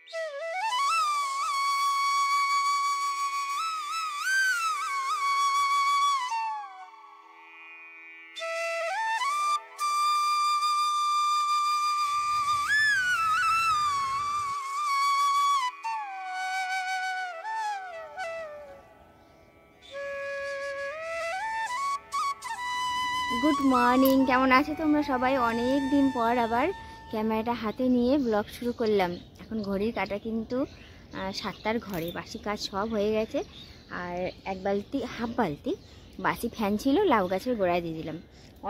Good morning, কেমন আছো তোমরা সবাই? অনেক দিন পর আবার ক্যামেরাটা হাতে নিয়ে ব্লগ শুরু করলাম। এখন ঘড়ির কাঁটা কিন্তু 7টার ঘরে, বাসি কাজ সব হয়ে গেছে। আর এক বালতি হাফ বালতি বাসি ফ্যান ছিল, লাউ গাছের গোড়ায় দিয়ে দিলাম।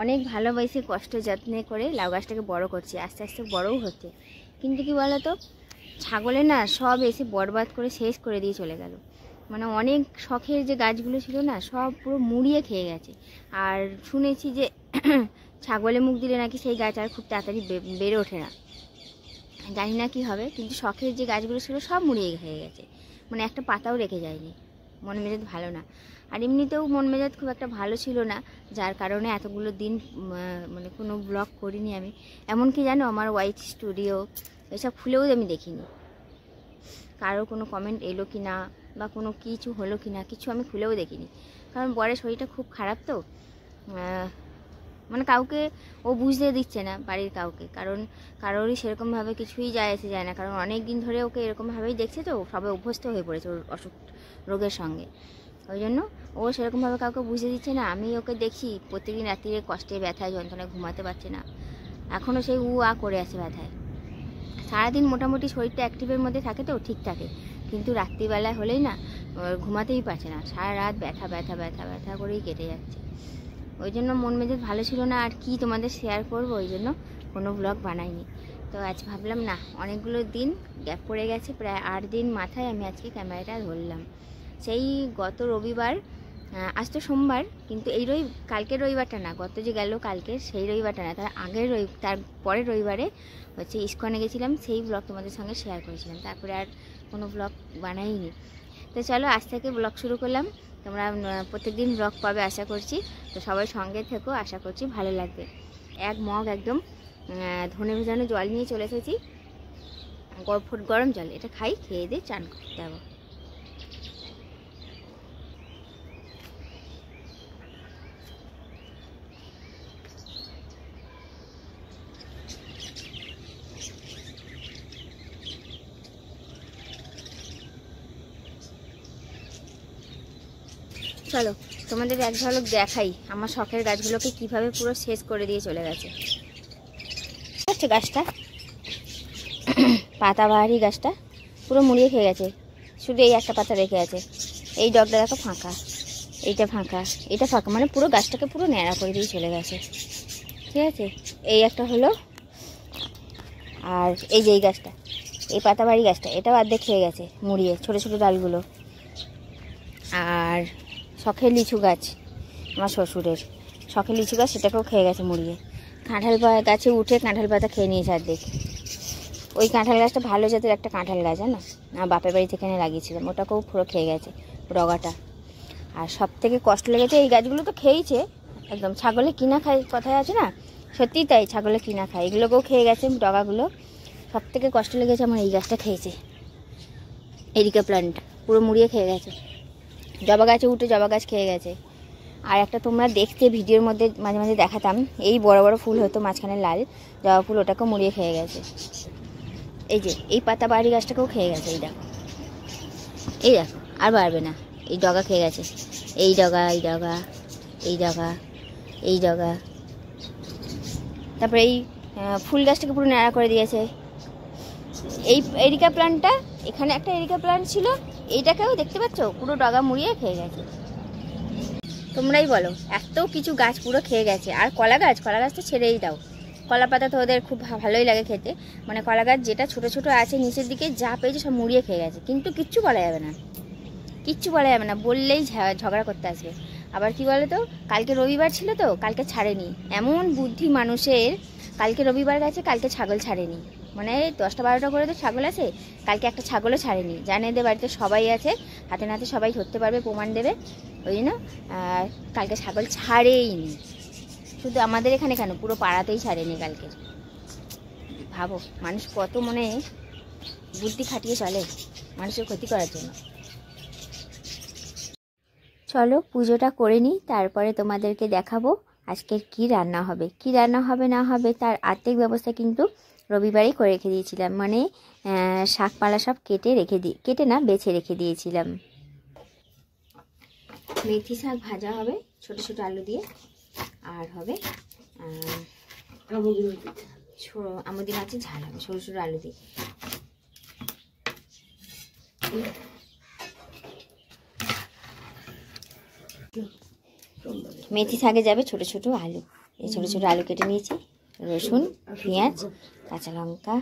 অনেক ভালোবেসে কষ্ট যত্নে করে লাউ গাছটাকে বড় করছি, আস্তে আস্তে বড়ও হচ্ছে। কিন্তু কি বলো তো, ছাগলে না সব এসে বরবাদ করে শেষ করে দিয়ে চলে গেল। মানে অনেক শখের যে গাছগুলো ছিল না, সব পুরো মুড়িয়ে খেয়ে গেছে। আর শুনেছি যে ছাগলে মুখ দিলে নাকি সেই গাছ আর খুব তাড়াতাড়ি বেড়ে ওঠে না। জানি না কি হবে, কিন্তু শখের যে গাছগুলো ছিল সব মুড়িয়ে খেয়ে গেছে। মানে একটা পাতাও রেখে যায়নি। মন মেজাজ ভালো না, আর এমনিতেও মন মেজাজ খুব একটা ভালো ছিল না, যার কারণে এতগুলো দিন মানে কোনো ব্লগ করিনি আমি। এমনকি জানো, আমার ওয়াইট স্টুডিও এসব খুলেও আমি দেখিনি। কারো কোনো কমেন্ট এলো কি না বা কোনো কিছু হলো কি না, কিছু আমি খুলেও দেখিনি। কারণ বরের শরীরটা খুব খারাপ তো, মানে কাউকে ও বুঝতে দিচ্ছে না, বাড়ির কাউকে। কারণ কারোরই সেরকমভাবে কিছুই যায় না, কারণ অনেক দিন ধরে ওকে এরকমভাবেই দেখছে তো, সবাই অভ্যস্ত হয়ে পড়েছে ওর অসুখ রোগের সঙ্গে। ওই জন্য ও সেরকমভাবে কাউকে বুঝতে দিচ্ছে না। আমি ওকে দেখছি প্রত্যেকদিন রাত্রিরে কষ্টে ব্যথায় যন্ত্রণায় ঘুমাতে পারছে না, এখনও সেই করে আছে ব্যথায়। সারাদিন মোটামুটি শরীরটা অ্যাক্টিভের মধ্যে থাকে তো, ঠিক থাকে, কিন্তু রাত্রিবেলায় হলেই না ঘুমাতেই পারছে না, সারা রাত ব্যথা ব্যথা ব্যথা ব্যথা করেই কেটে যাচ্ছে। ওই জন্য মন মেজাজ ভালো ছিল না, আর কি তোমাদের শেয়ার করব, ওই জন্য কোনো ব্লগ বানাইনি। তো আজ ভাবলাম না, অনেকগুলো দিন গ্যাপ পড়ে গেছে, প্রায় 8 দিন মাথায় আমি আজকে ক্যামেরাটা ধরলাম। সেই গত রবিবার, আজ তো সোমবার, কিন্তু এই কালকের রবিবারটা না, গত যে গেল কালকের সেই রবিবারটা না, তার পরের রবিবারে হচ্ছে ইস্কনে গেছিলাম, সেই ব্লগ তোমাদের সঙ্গে শেয়ার করেছিলাম। তারপরে আর কোনো ব্লগ বানাইনি। তো চলো আজ থেকে ব্লগ শুরু করলাম। তোমরা প্রত্যেকদিন ব্লগ পাবে আশা করছি। তো সবাই সঙ্গে থেকো, আশা করছি ভালো লাগবে। এক মগ একদম ধনে ভেজানো জল নিয়ে চলে এসেছি, গরম জল। এটা খেয়ে দিয়ে চান করতে যাবো। চলো তোমাদের এক ঝলক দেখাই আমার শখের গাছগুলোকে কিভাবে পুরো শেষ করে দিয়ে চলে গেছে। হচ্ছে গাছটা, পাতাবাহারি গাছটা পুরো মুড়িয়ে খেয়ে গেছে, শুধু এই একটা পাতা রেখে আছে। এই ডগটা দেখো ফাঁকা, এইটা ফাঁকা, এটা ফাঁকা, মানে পুরো গাছটাকে পুরো ন্যাড়া করে দিয়ে চলে গেছে। ঠিক আছে, এই একটা হলো। আর এই যে এই গাছটা, এই পাতাবাহারি গাছটা, এটাও অর্ধেক খেয়ে গেছে মুড়িয়ে, ছোটো ছোটো ডালগুলো। আর শখের লিচু গাছ, আমার শ্বশুরের শখের লিচু গাছ, সেটাকেও খেয়ে গেছে মুড়িয়ে। কাঁঠাল গাছে উঠে কাঁঠাল পাতা খেয়ে নিয়েছে অর্ধেক। ওই কাঁঠাল গাছটা ভালো জাতের একটা কাঁঠাল গাছ, জানো, আমার বাপের বাড়ি থেকে এনে লাগিয়েছিলাম, ওটাকেও পুরো খেয়ে গেছে ডগাটা। আর সব থেকে কষ্ট লেগেছে, এই গাছগুলো তো খেয়েছে একদম, ছাগলে কিনা খায় কথায় আছে না, সত্যিই তাই, ছাগলে কিনা খায়, এগুলোকেও খেয়ে গেছে ডগাগুলো। সব থেকে কষ্ট লেগেছে আমার এই গাছটা খেয়েছে, এরিকা প্ল্যান্ট পুরো মুড়িয়ে খেয়ে গেছে। জবা গাছে উঠে জবা গাছ খেয়ে গেছে। আর একটা তোমরা দেখতে ভিডিওর মধ্যে মাঝে মাঝে দেখাতাম, এই বড় বড় ফুল হতো মাঝখানে লাল জবা ফুল, ওটাকেও মুড়িয়ে খেয়ে গেছে। এই যে এই পাতা বাড়ি গাছটাকেও খেয়ে গেছে, এই দেখো, এই দেখো, আর বাড়বে না, এই ডগা খেয়ে গেছে, এই ডগা, এই ডগা, এই ডগা, এই ডগা। তারপরে এই ফুল গাছটাকে পুরো ন্যাড়া করে দিয়েছে। এই এরিকা প্ল্যান্টটা, এখানে একটা এরিকা প্ল্যান্ট ছিল, এইটাকেও দেখতে পাচ্ছ পুরো ডগা মুড়িয়ে খেয়ে গেছে। তোমরাই বলো, এত কিছু গাছ পুরো খেয়ে গেছে। আর কলা গাছ তো ছেড়েই দাও, কলা পাতা তো ওদের খুব ভালোই লাগে খেতে। মানে কলা গাছ যেটা ছোটো ছোটো আছে নিচের দিকে, যা পেয়েছে সব মুড়িয়ে খেয়ে গেছে। কিন্তু কিচ্ছু বলা যাবে না, কিচ্ছু বলা যাবে না, বললেই ঝগড়া করতে আসবে। আবার কি বলো তো, কালকে রবিবার ছিল তো, কালকে ছাড়েনি। এমন বুদ্ধি মানুষের, কালকে রবিবার গেছে, কালকে ছাগল ছাড়েনি। মানে 10টা 12টা করে তো ছাগল আছে, কালকে একটা ছাগলও ছাড়েনি। জানে এদের বাড়িতে সবাই আছে, হাতে নাতে সবাই ধরতে পারবে, প্রমাণ দেবে। ওই জন্য কালকে ছাগল ছাড়েইনি। শুধু আমাদের এখানে কেন, পুরো পাড়াতেই ছাড়েনি কালকে। ভাবো মানুষ কত মনে বুদ্ধি খাটিয়ে চলে মানুষের ক্ষতি করার জন্য। চলো পুজোটা করে নিই, তারপরে তোমাদেরকে দেখাবো আজকের কি রান্না হবে। কি রান্না হবে না হবে তার আর্থিক ব্যবস্থা কিন্তু রবিবারই করে রেখে দিয়েছিলাম, মানে শাকপালা সব কেটে না বেছে রেখে দিয়েছিলাম। মেথি শাক ভাজা হবে ছোট ছোট আলু দিয়ে, আর হবে আমুদি মাছের ঝাল হবে ছোট ছোট আলু দিয়ে। মেথি শাকে যাবে ছোট ছোট আলু, এই ছোট ছোট আলু কেটে নিয়েছি, রসুন, পেঁয়াজ, কাঁচা লঙ্কা।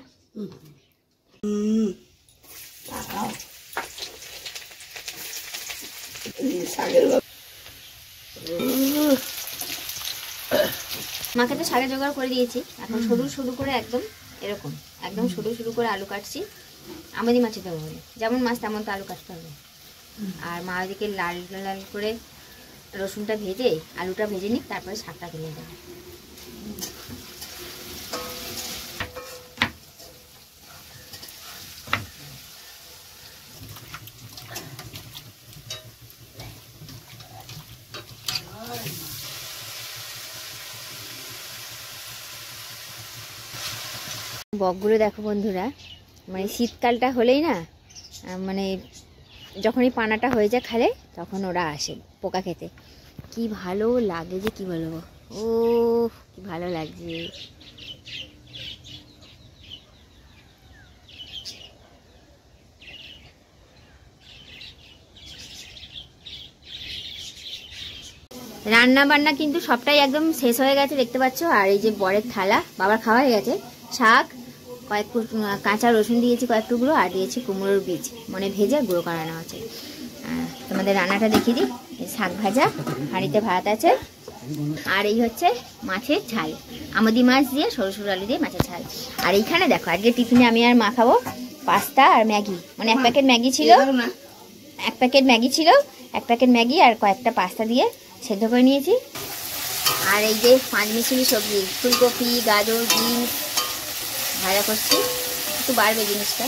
মাকে তো শাকের জোগাড় করে দিয়েছি, এখন সরু সরু করে একদম সরু সরু করে আলু কাটছি। আমাদের মাছে দেবো বলে, যেমন মাছ তেমন তো আলু কাটতে হবে। আর মা ওদিকে লাল লাল করে রসুনটা ভেজে আলুটা ভেজে নিই, তারপরে শাকটা তুলে দেবো। বকগুলো দেখো বন্ধুরা, মানে শীতকালটা হলেই না, মানে যখনই পানাটা হয়ে যায় খালে তখন ওরা আসে পোকা খেতে। কি ভালো লাগে যে কি বলবো, ও কি ভালো লাগছে। রান্না বান্না কিন্তু সবটাই একদম শেষ হয়ে গেছে দেখতে পাচ্ছ। আর এই যে বরের থালা, বাবার খাওয়া হয়ে গেছে। শাক, কয়েক কাঁচা রসুন দিয়েছি কয়েক টুকরো, আর দিয়েছি কুমড়োর বীজ, মানে ভেজে গুঁড়ো করানো আছে। তোমাদের রান্নাটা দেখিয়ে দিই। শাক ভাজা, হাঁড়িতে ভাত আছে, আর এই হচ্ছে মাছের ঝাল, আমুদি মাছ দিয়ে সরু সরু আলু দিয়ে মাছের ঝাল। আর এইখানে দেখো আজকে টিফিনে আমি আর মা খাবো পাস্তা আর ম্যাগি, মানে এক প্যাকেট ম্যাগি ছিল, এক প্যাকেট ম্যাগি আর কয়েকটা পাস্তা দিয়ে সেদ্ধ করে নিয়েছি। আর এই যে 5 মিশালি সবজি, ফুলকপি, গাজর, বিনস ভাজা করছি, একটু বাড়বে জিনিসটা।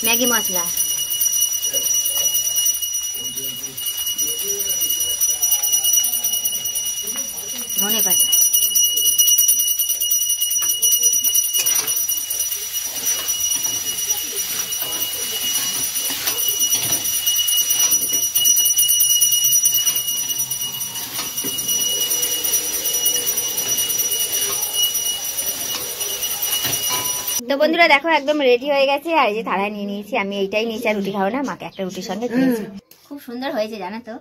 ম্যাগি মশলা, ধনে পাতা, তো বন্ধুরা দেখো একদম রেডি হয়ে গেছে। আর এই যে থালায় নিয়ে নিয়েছি, আমি এইটাই নিয়েছি, আর রুটি খাবো না, মাকে একটা রুটির সঙ্গে দিয়েছি। খুব সুন্দর হয়েছে জানো তো,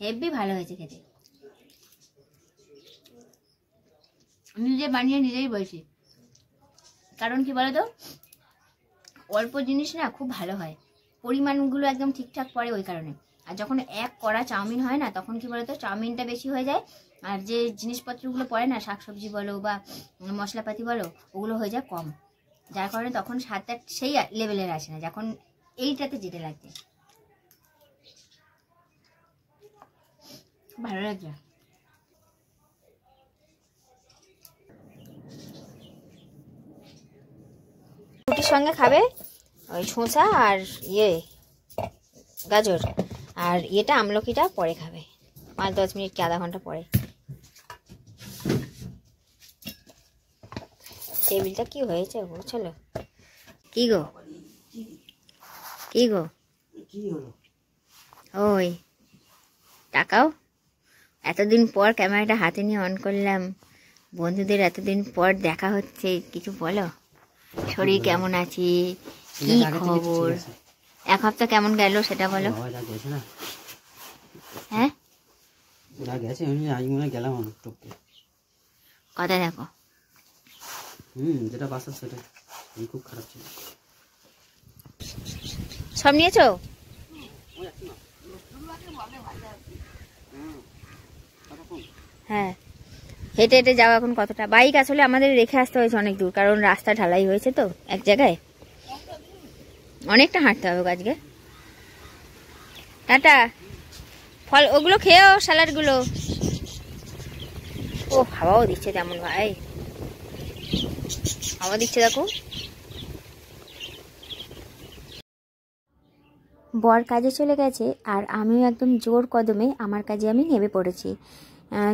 হেভি ভালো হয়েছে খেতে। নিজে বানিয়ে নিজেই বলছি, কারণ কি বলো তো, অল্প জিনিস না খুব ভালো হয়, পরিমাণগুলো একদম ঠিকঠাক পড়ে ওই কারণে। আর যখন এক কড়া চাউমিন হয় না, তখন কি বলো তো, চাউমিনটা বেশি হয়ে যায়, আর যে জিনিসপত্রগুলো পড়ে না, শাকসবজি বলো বা মশলাপাতি বলো, ওগুলো হয়ে যায় কম, যার কারণে তখন স্বাদটা সেই লেভেলের আসে না যখন এইটাতে যেতে লাগছে। ভালো লাগছে। রুটির সঙ্গে খাবে ওই শসা আর গাজর, আর আমলকিটা পরে খাবে, 5-10 মিনিট কি আধা ঘন্টা পরে। টেবিলটা কি হয়েছে বুঝছিল? কি গো ওই তাকাও, এতদিন পর ক্যামেরাটা হাতে নিয়ে অন করলাম, বন্ধুদের এতদিন পর দেখা হচ্ছে, কিছু বলো, শরীর কেমন আছে, কি খবর, 1 সপ্তাহ কেমন গেল সেটা বলো। হ্যাঁ কথা দেখো, যেটা বাসার সেটা খুব খারাপ ছিল। সব নিয়েছো? হ্যাঁ, হেঁটে হেঁটে যাও এখন কতটা। বাইক আসলে আমাদের রেখে আসতে হয়েছে অনেক দূর, কারণ রাস্তা ঢালাই হয়েছে তো এক জায়গায়, অনেকটা হাঁটতে হবে আজকে। টাটা। ফল ওগুলো খেয়েও, স্যালাডগুলো ও হাওয়াও দিচ্ছে তেমন ভাই, হাওয়া দিচ্ছে দেখো। বর কাজে চলে গেছে আর আমিও একদম জোর কদমে আমার কাজে আমি নেমে পড়েছি।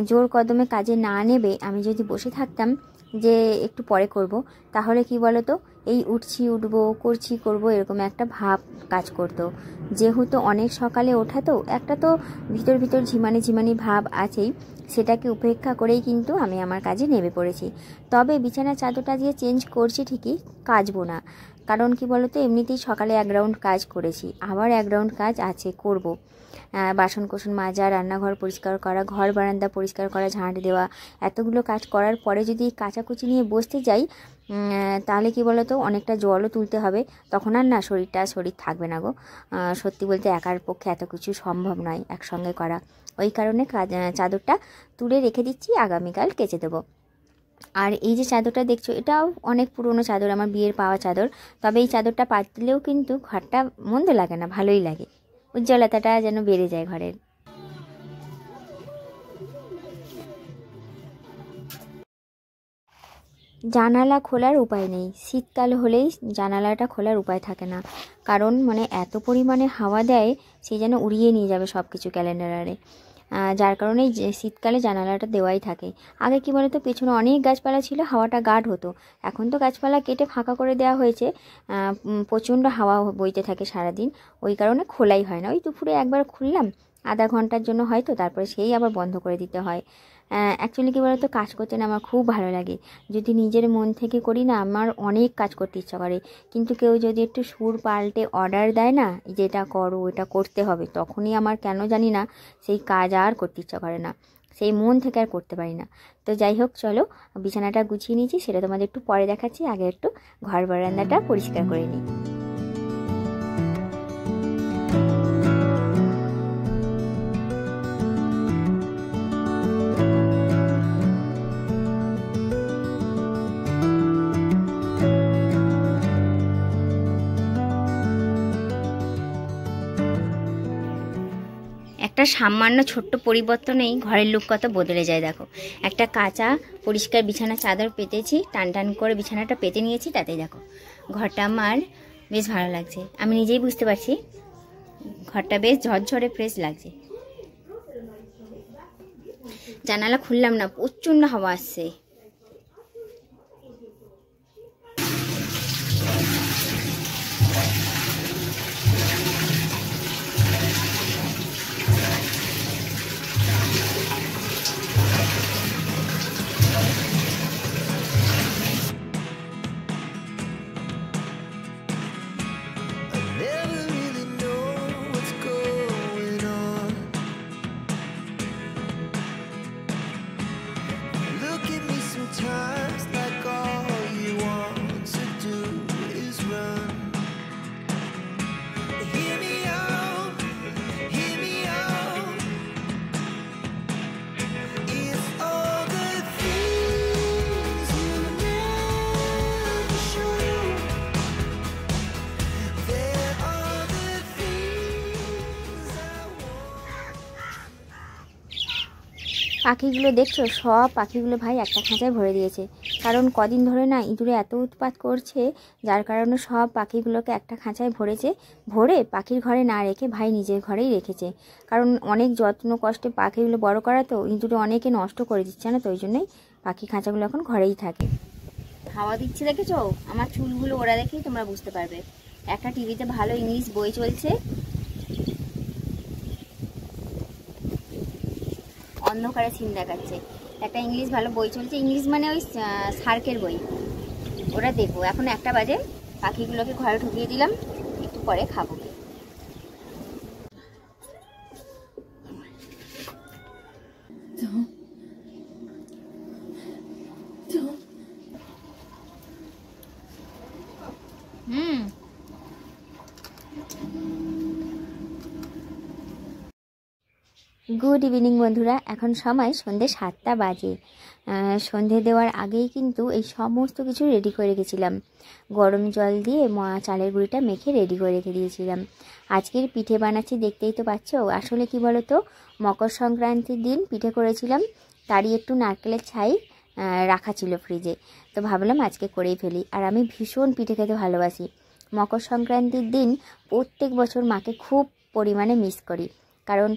জোর কদমে কাজে না নেবে আমি যদি বসে থাকতাম যে একটু পরে করব, তাহলে কি বলো তো, এই উঠছি উঠবো করছি করব এরকম একটা ভাব কাজ করতো। যেহেতু অনেক সকালে ওঠা তো একটা তো ভিতর ভিতর ঝিমানি ঝিমানি ভাব আছেই, সেটাকে উপেক্ষা করেই কিন্তু আমি আমার কাজে নেমে পড়েছি। তবে বিছানার চাদরটা দিয়ে চেঞ্জ করছি ঠিকই, কাচবো না। কারণ কি বলতো, এমনিতেই সকালে 1 রাউন্ড কাজ করেছি, আবার 1 রাউন্ড কাজ আছে করব। বাসন কোসন মাজা, রান্নাঘর পরিষ্কার করা, ঘর বারান্দা পরিষ্কার করা, ঝাঁট দেওয়া, এতগুলো কাজ করার পরে যদি কাচাকুচি নিয়ে বসতে যাই তাহলে কি বলতো, অনেকটা জলও তুলতে হবে, তখন আর না শরীর থাকবে না গো। সত্যি বলতে একার পক্ষে এত কিছু সম্ভব নয় একসঙ্গে করা। ওই কারণে চাদরটা তুলে রেখে দিচ্ছি, আগামীকাল কেচে দেবো। আর এই যে চাদরটা দেখছো, এটাও অনেক পুরনো চাদর, আমার বিয়ের পাওয়া চাদর। তবে এই চাদরটা পাতলেও কিন্তু ঘরটা মন্দ লাগে না, ভালোই লাগে, উজ্জ্বলতাটা যেন বেড়ে যায় ঘরের। জানালা খোলার উপায় নেই, শীতকাল হলেই জানালাটা খোলার উপায় থাকে না, কারণ মানে এত পরিমাণে হাওয়া দেয় সেই যেন উড়িয়ে নিয়ে যাবে সব কিছু ক্যালেন্ডারে। যার কারণে শীতকালে জানালাটা দেওয়াই থাকে। আগে কি বলতো, পেছনে অনেক গাছপালা ছিল, হাওয়াটা গাঢ় হতো। এখন তো গাছপালা কেটে ফাঁকা করে দেওয়া হয়েছে, প্রচণ্ড হাওয়া বইতে থাকে সারাদিন, ওই কারণে খোলাই হয় না। ওই দুপুরে একবার খুললাম আধা ঘন্টার জন্য হয়তো, তারপরে সেই আবার বন্ধ করে দিতে হয়। অ্যাকচুয়ালি কী বলতো, কাজ করতে না আমার খুব ভালো লাগে। যদি নিজের মন থেকে করি না, আমার অনেক কাজ করতে ইচ্ছা করে। কিন্তু কেউ যদি একটু সুর পাল্টে অর্ডার দেয় না, যে এটা করো এটা করতে হবে, তখনই আমার কেন জানি না সেই কাজ আর করতে ইচ্ছা করে না, সেই মন থেকে আর করতে পারি না। তো যাই হোক, চলো বিছানাটা গুছিয়ে নিয়েছি, সেটা তোমাদের একটু পরে দেখাচ্ছি। আগে একটু ঘর বারান্দাটা পরিষ্কার করে নিই। একটা সামান্য ছোট্ট পরিবর্তনেই ঘরের লুক কত বদলে যায় দেখো। একটা কাঁচা পরিষ্কার বিছানা চাদর পেতেছি, টান টান করে বিছানাটা পেতে নিয়েছি, তাতেই দেখো ঘরটা আমার বেশ ভালো লাগছে। আমি নিজেই বুঝতে পারছি ঘরটা বেশ ঝরঝরে ফ্রেশ লাগছে। জানালা খুললাম না, প্রচণ্ড হাওয়া আসছে। পাখিগুলো দেখছো, সব পাখিগুলো ভাই একটা খাঁচায় ভরে দিয়েছে। কারণ কদিন ধরে না ইঁদুরে এত উৎপাত করছে, যার কারণে সব পাখিগুলোকে একটা খাঁচায় ভরেছে। ভরে পাখির ঘরে না রেখে ভাই নিজের ঘরেই রেখেছে। কারণ অনেক যত্ন কষ্টে পাখিগুলো বড় করা তো, ইঁদুরে অনেকে নষ্ট করে দিচ্ছে না, তো ওই জন্যই পাখি খাঁচাগুলো এখন ঘরেই থাকে। হাওয়া দিচ্ছে দেখেছো, আমার চুলগুলো ওরা দেখেই তোমরা বুঝতে পারবে। একটা টিভিতে ভালো ইংলিশ বই চলছে, অন্ধকারে সিন দেখাচ্ছে। একটা ইংলিশ ভালো বই চলছে, ইংলিশ মানে ওই সার্কের বই, ওরা দেখবো। এখন 1টা বাজে, পাখিগুলোকে ঘরে ঢুকিয়ে দিলাম, একটু পরে খাবো। গুড ইভিনিং বন্ধুরা, এখন সময় সন্ধ্যে 7টা বাজে। সন্ধে দেওয়ার আগেই কিন্তু এই সমস্ত কিছু রেডি করে রেখেছিলাম। গরম জল দিয়ে চালের গুঁড়িটা মেখে রেডি করে রেখে দিয়েছিলাম। আজকের পিঠে বানাচ্ছি, দেখতেই তো পাচ্ছ। আসলে কি বলো তো, মকর সংক্রান্তির দিন পিঠে করেছিলাম, তারই একটু নারকেলের ছাই রাখা ছিল ফ্রিজে। তো ভাবলাম আজকে করেই ফেলি। আর আমি ভীষণ পিঠে খেতে ভালোবাসি। মকর সংক্রান্তির দিন প্রত্যেক বছর মাকে খুব পরিমাণে মিস করি, কারণ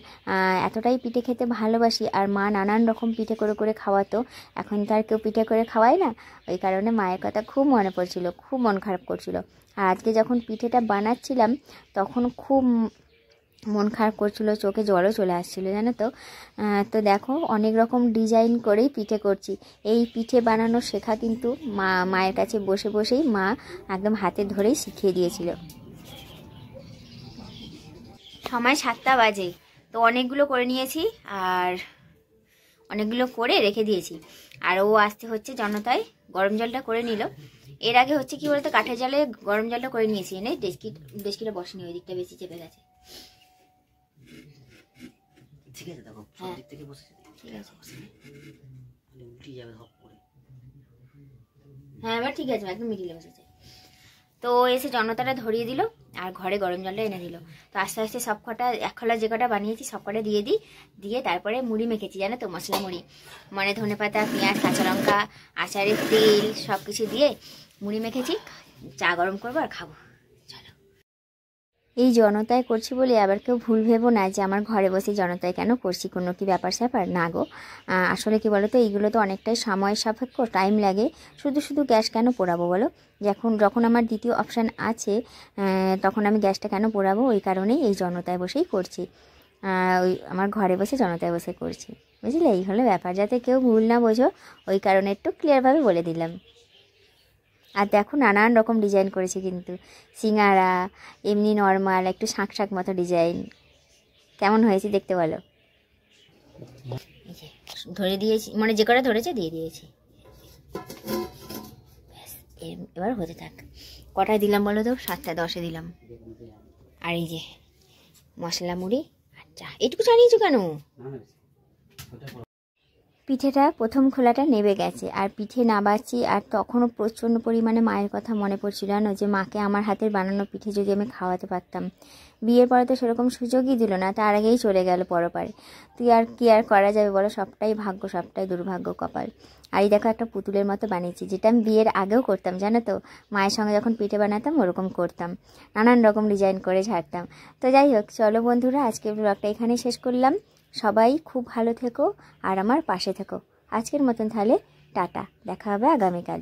এতটাই পিঠে খেতে ভালোবাসি। আর মা নানান রকম পিঠে করে করে খাওয়াতো, এখন তো আর কেউ পিঠে করে খাওয়ায় না। ওই কারণে মায়ের কথা খুব মনে পড়ছিল, খুব মন খারাপ করছিল। আর আজকে যখন পিঠেটা বানাচ্ছিলাম তখন খুব মন খারাপ করছিল, চোখে জলও চলে আসছিলো, জানো তো। তো দেখো অনেক রকম ডিজাইন করেই পিঠে করছি। এই পিঠে বানানো শেখা কিন্তু মায়ের কাছে বসে বসেই মা একদম হাতে ধরেই শিখিয়ে দিয়েছিল। সময় 7টা বাজে, তো অনেকগুলো করে নিয়েছি আর অনেকগুলো করে রেখে দিয়েছি। আর ও আসতে হচ্ছে জনতায় গরম জলটা করে নিল। এর আগে হচ্ছে কি বলতো, কাঠের জলে গরম জলটা করে নিয়েছি, এনে ডেস্কিটা বসেনি, ওই দিকটা বেশি চেপে গেছে। ঠিক আছে, দেখো সব দিক থেকে বসেছে, ঠিক আছে, উল্টে যাবে হপ করে। হ্যাঁ এবার ঠিক আছে, একদম মিডিলে বসেছে। তো এসে জনতাটা ধরিয়ে দিল আর ঘরে গরম জলটা এনে দিল। তো আস্তে আস্তে সব কটা, এক খোলা যে কটা বানিয়েছি সব কটা দিয়ে তারপরে মুড়ি মেখেছি, জানো তো, মশলা মুড়ি, মানে ধনেপাতা, পেঁয়াজ, কাঁচা লঙ্কা, আচারের তেল সব কিছু দিয়ে মুড়ি মেখেছি। চা গরম করবো আর খাবো। চলো। এই জনতায় করছি বলে আবার কেউ ভুল ভেবো না যে আমার ঘরে বসে জনতায় কেন করছি, কোনো কি ব্যাপার স্যাপার না গো। আসলে কি বলো তো, এইগুলো তো অনেকটাই সময় সাপেক্ষ, টাইম লাগে। শুধু শুধু গ্যাস কেন পোড়াবো বলো, যখন আমার দ্বিতীয় অপশান আছে তখন আমি গ্যাসটা কেন পোড়াবো। ওই কারণেই এই জনতায় বসেই করছি, ওই আমার ঘরে বসে জনতায় বসে করছি, বুঝলে। এই হলো ব্যাপার, যাতে কেউ ভুল না বোঝো, ওই কারণে একটু ক্লিয়ারভাবে বলে দিলাম। আর দেখো নানান রকম ডিজাইন করেছি কিন্তু, সিঙ্গারা, এমনি নর্মাল, একটু শাঁখ শাঁখ মতো ডিজাইন। কেমন হয়েছে দেখতে বলো। ধরে দিয়েছি, মানে যে কটা ধরেছে দিয়ে দিয়েছি, এবার হতে থাক। কটায় দিলাম বলো তো, 7টা 10-এ দিলাম। আর এই যে মশলা মুড়ি, আচ্ছা এটুকু জানিয়েছো কেন। পিঠেটা প্রথম খোলাটা নেবে গেছে, আর পিঠে নাবাচ্ছি। আর তখনও প্রচণ্ড পরিমাণে মায়ের কথা মনে পড়ছিল, জানো, যে মাকে আমার হাতের বানানো পিঠে যদি আমি খাওয়াতে পারতাম। বিয়ের পরে তো সেরকম সুযোগই দিল না, তার আগেই চলে গেল পরপারে। কি আর করা যাবে বলো, সবটাই ভাগ্য, সবটাই দুর্ভাগ্য, কপাল। আর এই দেখো একটা পুতুলের মতো বানিয়েছি, যেটা আমি বিয়ের আগেও করতাম, জানো তো। মায়ের সঙ্গে যখন পিঠে বানাতাম ওরকম করতাম, নানান রকম ডিজাইন করে ছাড়তাম। তো যাই হোক, চলো বন্ধুরা, আজকের ব্লগটা এখানেই শেষ করলাম। সবাই খুব ভালো থেকো আর আমার পাশে থেকো। আজকের মতন তাহলে টাটা, দেখা হবে আগামীকাল।